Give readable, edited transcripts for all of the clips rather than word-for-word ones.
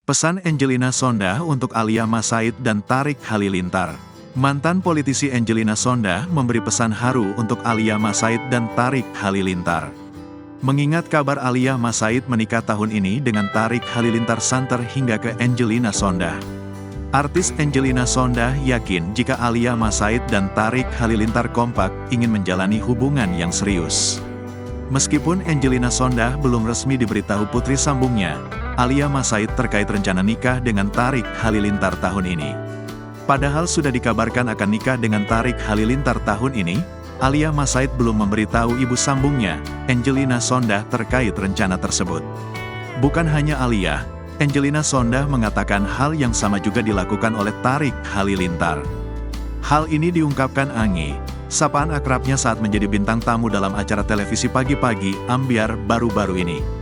Pesan Angelina Sondah untuk Alia Mas Said dan Tarik Halilintar. Mantan politisi Angelina Sondah memberi pesan haru untuk Alia Mas Said dan Tarik Halilintar. Mengingat kabar Alia Mas Said menikah tahun ini dengan Tarik Halilintar santer hingga ke Angelina Sondah. Artis Angelina Sondah yakin jika Alia Mas Said dan Tarik Halilintar kompak ingin menjalani hubungan yang serius. Meskipun Angelina Sondah belum resmi diberitahu putri sambungnya, Alia Mas Said terkait rencana nikah dengan Tarik Halilintar tahun ini. Padahal sudah dikabarkan akan nikah dengan Tarik Halilintar tahun ini, Alia Mas Said belum memberitahu ibu sambungnya, Angelina Sondah terkait rencana tersebut. Bukan hanya Alia, Angelina Sondah mengatakan hal yang sama juga dilakukan oleh Tarik Halilintar. Hal ini diungkapkan Angi, sapaan akrabnya saat menjadi bintang tamu dalam acara televisi pagi-pagi Ambyar baru-baru ini.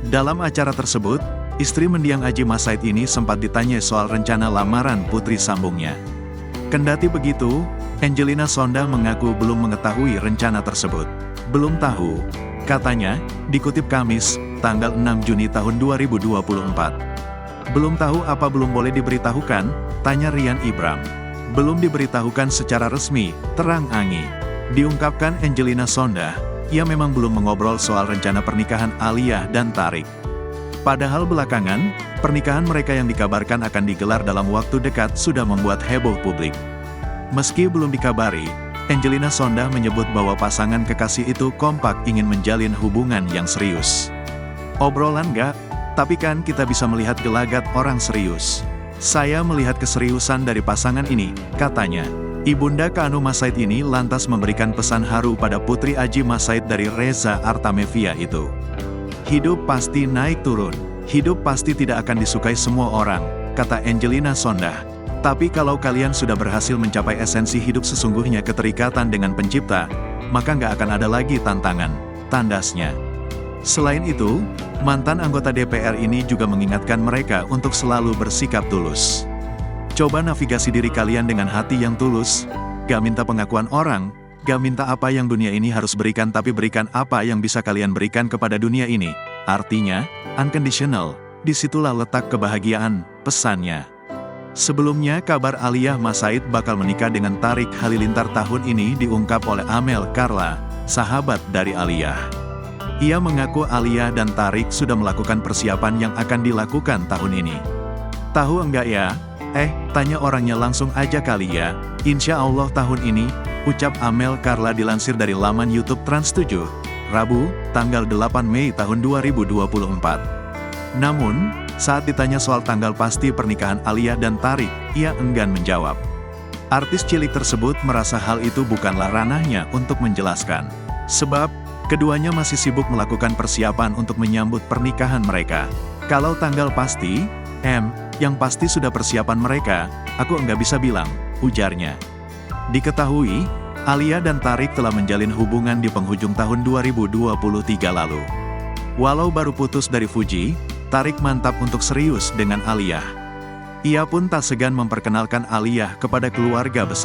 Dalam acara tersebut, istri mendiang Aji Mas Said ini sempat ditanya soal rencana lamaran putri sambungnya. Kendati begitu, Angelina Sondah mengaku belum mengetahui rencana tersebut. Belum tahu, katanya, dikutip Kamis, tanggal 6 Juni tahun 2024. Belum tahu apa belum boleh diberitahukan, tanya Rian Ibram. Belum diberitahukan secara resmi, terang Angi. Diungkapkan Angelina Sondah, ia memang belum mengobrol soal rencana pernikahan Alia dan Tarik. Padahal belakangan, pernikahan mereka yang dikabarkan akan digelar dalam waktu dekat sudah membuat heboh publik. Meski belum dikabari, Angelina Sondah menyebut bahwa pasangan kekasih itu kompak ingin menjalin hubungan yang serius. Obrolan gak? Tapi kan kita bisa melihat gelagat orang serius. Saya melihat keseriusan dari pasangan ini, katanya. Ibunda Kanu Mas Said ini lantas memberikan pesan haru pada putri Aji Mas Said dari Reza Artamevia itu. Hidup pasti naik turun, hidup pasti tidak akan disukai semua orang, kata Angelina Sondah. Tapi kalau kalian sudah berhasil mencapai esensi hidup sesungguhnya keterikatan dengan pencipta, maka nggak akan ada lagi tantangan, tandasnya. Selain itu, mantan anggota DPR ini juga mengingatkan mereka untuk selalu bersikap tulus. Coba navigasi diri kalian dengan hati yang tulus, gak minta pengakuan orang, gak minta apa yang dunia ini harus berikan tapi berikan apa yang bisa kalian berikan kepada dunia ini. Artinya, unconditional, disitulah letak kebahagiaan, pesannya. Sebelumnya kabar Alia Mas Said bakal menikah dengan Tarik Halilintar tahun ini diungkap oleh Amel Carla, sahabat dari Alia. Ia mengaku Alia dan Tarik sudah melakukan persiapan yang akan dilakukan tahun ini. Tahu enggak ya? Tanya orangnya langsung aja kali ya. Insya Allah tahun ini, ucap Amel Carla dilansir dari laman YouTube Trans7, Rabu, tanggal 8 Mei tahun 2024. Namun, saat ditanya soal tanggal pasti pernikahan Alia dan Tarik, ia enggan menjawab. Artis cilik tersebut merasa hal itu bukanlah ranahnya untuk menjelaskan. Sebab, keduanya masih sibuk melakukan persiapan untuk menyambut pernikahan mereka. Kalau tanggal pasti, yang pasti sudah persiapan mereka, aku enggak bisa bilang, ujarnya. Diketahui, Alia dan Tarik telah menjalin hubungan di penghujung tahun 2023 lalu. Walau baru putus dari Fuji, Tarik mantap untuk serius dengan Alia. Ia pun tak segan memperkenalkan Alia kepada keluarga besar.